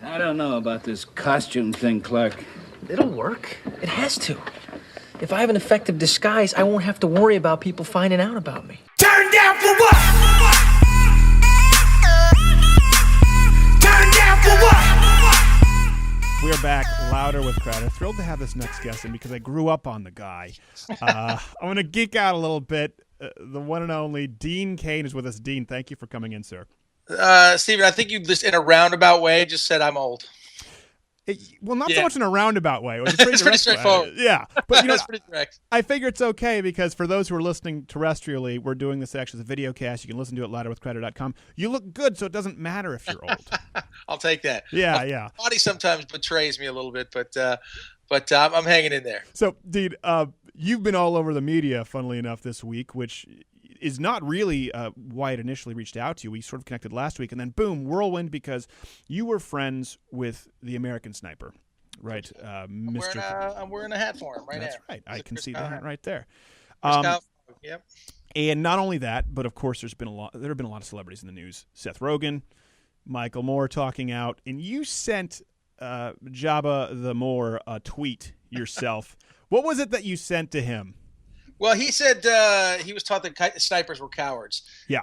I don't know about this costume thing, Clark. It'll work. It has to. If I have an effective disguise, I won't have to worry about people finding out about me. Turn down for what? Turn down for what? We are back, Louder with Crowder. Thrilled to have this next guest in because I grew up on the guy. I'm going to geek out a little bit. The one and only Dean Cain is with us. Dean, thank you for coming in, sir. Steven, I think you just in a roundabout way just said I'm old. Well, not so much in a roundabout way. It was a It's pretty straightforward. Yeah. But That's pretty correct. I figure it's okay because for those who are listening terrestrially, we're doing this actually as a video cast. You can listen to it louderwithcrowder.com. You look good, so it doesn't matter if you're old. I'll take that. Yeah, My body sometimes betrays me a little bit, but I'm hanging in there. So, Dean, you've been all over the media, funnily enough, this week, which is not really why it initially reached out to you. We sort of connected last week, and then boom, whirlwind, because you were friends with the American Sniper, right? I'm wearing a hat for him right now. That's right. I can see the hat right there. Yep. And not only that, but of course, there have been a lot of celebrities in the news. Seth Rogen, Michael Moore talking out, and you sent Jabba the Moore a tweet yourself. What was it that you sent to him? Well, he said he was taught that snipers were cowards. Yeah.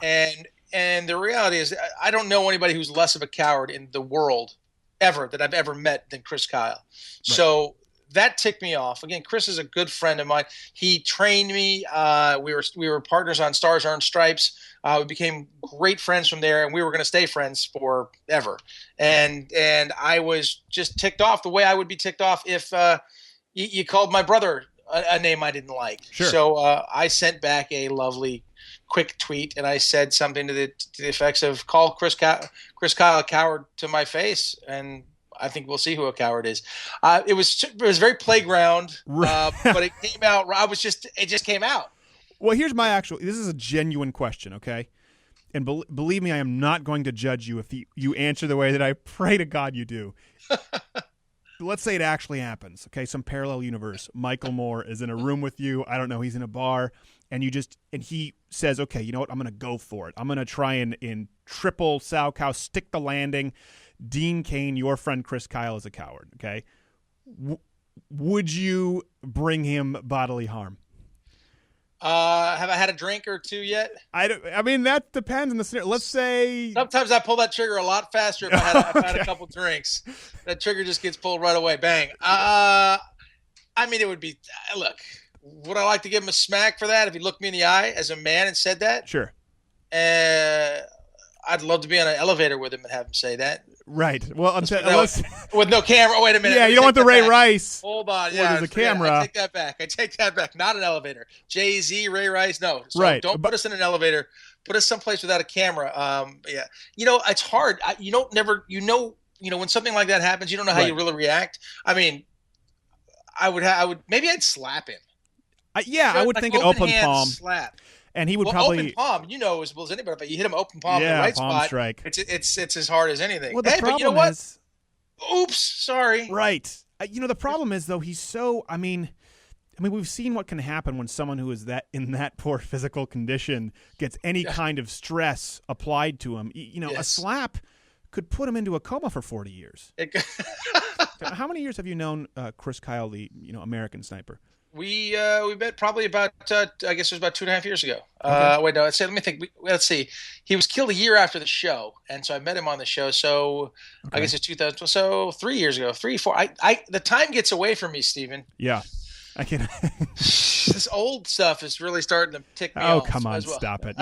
And the reality is, I don't know anybody who's less of a coward in the world ever that I've ever met than Chris Kyle. Right. So that ticked me off. Again, Chris is a good friend of mine. He trained me. We were partners on Stars Aren't Stripes. We became great friends from there, and we were going to stay friends forever. And I was just ticked off the way I would be ticked off if you called my brother a name I didn't like. Sure. So I sent back a lovely, quick tweet, and I said something to the effects of "Call Chris Kyle a coward to my face," and I think we'll see who a coward is. It was very playground, but it came out. It just came out. Well, here's my this is a genuine question, okay? And believe me, I am not going to judge you if you answer the way that I pray to God you do. Let's say it actually happens, okay? Some parallel universe. Michael Moore is in a room with you. I don't know. He's in a bar, and he says, okay, you know what? I'm going to go for it. I'm going to try and in triple Salchow stick the landing. Dean Cain, your friend Chris Kyle, is a coward, okay? Would you bring him bodily harm? Have I had a drink or two yet? I mean, that depends on the scenario. Let's say sometimes I pull that trigger a lot faster if I had a couple drinks. That trigger just gets pulled right away. Bang. I mean, it would be look. Would I like to give him a smack for that if he looked me in the eye as a man and said that? Sure. I'd love to be on an elevator with him and have him say that. Right. Well, with no camera. Wait a minute. Yeah, you don't want the Ray Rice. Hold on. Yeah, there's a camera. I take that back. Not an elevator. Jay-Z, Ray Rice. No. So right. Don't put us in an elevator. Put us someplace without a camera. Yeah. You know, it's hard. You when something like that happens, you don't know how you really react. I mean, maybe I'd slap him. I would think an open palm slap. And he would probably open palm, as well as anybody. But you hit him open palm in the right palm spot, strike. It's as hard as anything. Well, the problem but you know what? is, oops, sorry. Right. The problem is though he's so. I mean, we've seen what can happen when someone who is in that poor physical condition gets any kind of stress applied to him. A slap could put him into a coma for 40 years. How many years have you known Chris Kyle, the American Sniper? We met probably about I guess it was about 2.5 years ago. Okay. Wait, no, let me think. Let's see. He was killed a year after the show, and so I met him on the show. So I guess it's 2000. So 3 years ago, 3, 4. The time gets away from me, Steven. Yeah, I can. This old stuff is really starting to tick me off. Oh, come on, stop it.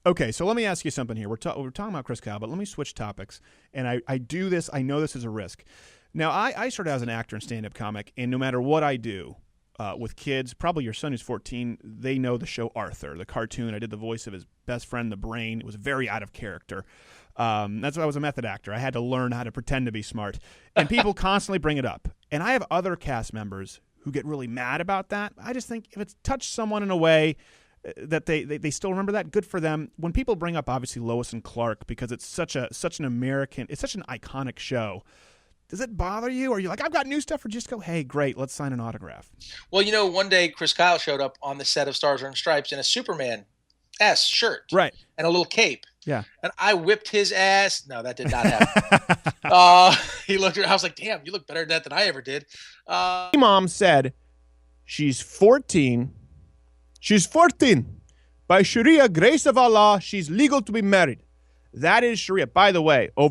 Okay, so let me ask you something here. We're talking about Chris Kyle, but let me switch topics. And I do this. I know this is a risk. Now, I started as an actor and stand-up comic, and no matter what I do. With kids, probably your son who's 14, they know the show Arthur, the cartoon. I did the voice of his best friend, the Brain. It was very out of character. That's why I was a method actor. I had to learn how to pretend to be smart. And people constantly bring it up. And I have other cast members who get really mad about that. I just think if it's touched someone in a way that they still remember that, good for them. When people bring up, obviously, Lois and Clark, because it's such an iconic show, does it bother you? Or are you like, I've got new stuff, or just go, hey, great, let's sign an autograph? Well, one day Chris Kyle showed up on the set of Stars Aren't Stripes in a Superman S shirt. Right. And a little cape. Yeah. And I whipped his ass. No, that did not happen. He looked at, I was like, damn, you look better at that than I ever did. Mom said she's 14. She's 14. By Sharia, grace of Allah, she's legal to be married. That is Sharia. By the way, over